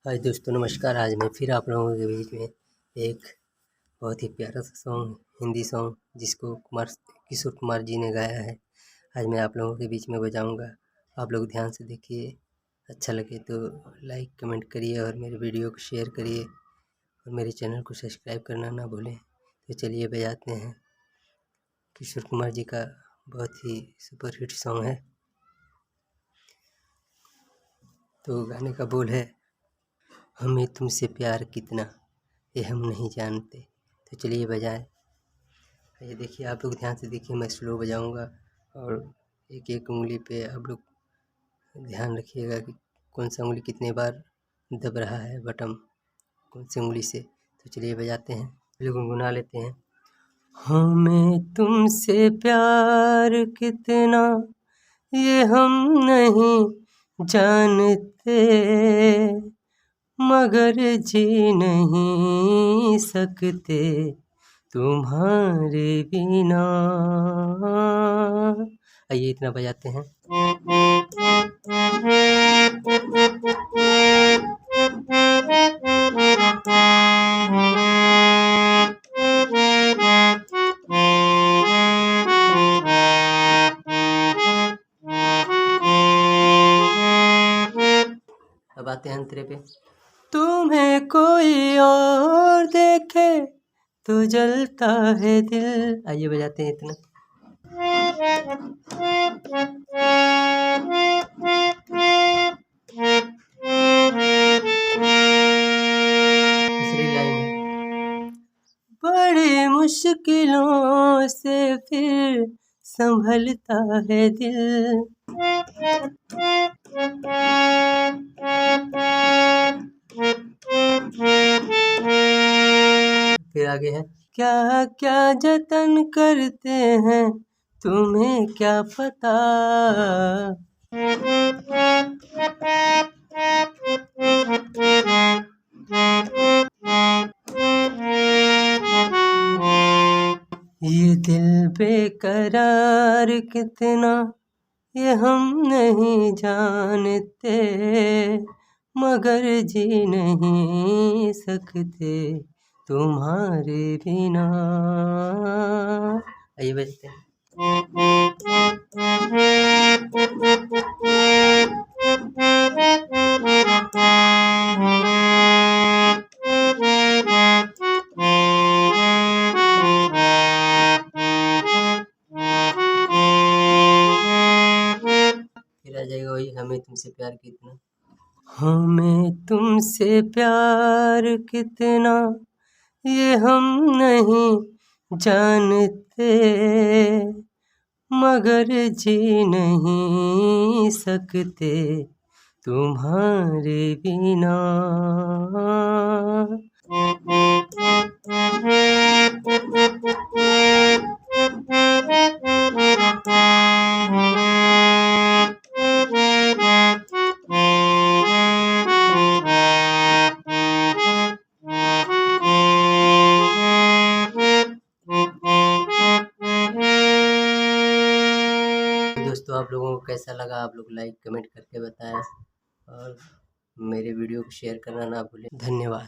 हाय दोस्तों, नमस्कार। आज मैं फिर आप लोगों के बीच में एक बहुत ही प्यारा सा सॉन्ग, हिंदी सॉन्ग जिसको किशोर कुमार जी ने गाया है, आज मैं आप लोगों के बीच में बजाऊंगा। आप लोग ध्यान से देखिए, अच्छा लगे तो लाइक कमेंट करिए और मेरे वीडियो को शेयर करिए और मेरे चैनल को सब्सक्राइब करना ना भूलें। तो चलिए बजाते हैं। किशोर कुमार जी का बहुत ही सुपर हिट सॉन्ग है। तो गाने का बोल है, हमें तुमसे प्यार कितना ये हम नहीं जानते। तो चलिए बजाएं। ये देखिए, आप लोग ध्यान से देखिए, मैं स्लो बजाऊंगा और एक एक उंगली पे आप लोग ध्यान रखिएगा कि कौन सा उंगली कितने बार दब रहा है बटन, कौन सी उंगली से। तो चलिए बजाते हैं, चलिए गुनगुना लेते हैं। हमें तुमसे प्यार कितना ये हम नहीं जानते, मगर जी नहीं सकते तुम्हारे बिना। आइए इतना बजाते हैं। अब आते हैं अंतरे पे। तुम्हें कोई और देखे तो जलता है दिल। आइए बजाते हैं इतना। दूसरी लाइन है, बड़ी मुश्किलों से फिर संभलता है दिल। फिर आगे है, क्या क्या जतन करते हैं तुम्हें क्या पता, ये दिल बेकरार कितना ये हम नहीं जानते, मगर जी नहीं सकते तुम्हारे बिना। आइए बजते हैं। फिर आ जाएगा वही, हमें तुमसे प्यार कितना। हमें तुमसे प्यार कितना ये हम नहीं जानते, मगर जी नहीं सकते तुम्हारे बिना। दोस्तों, आप लोगों को कैसा लगा, आप लोग लाइक कमेंट करके बताएं और मेरे वीडियो को शेयर करना ना भूलें। धन्यवाद।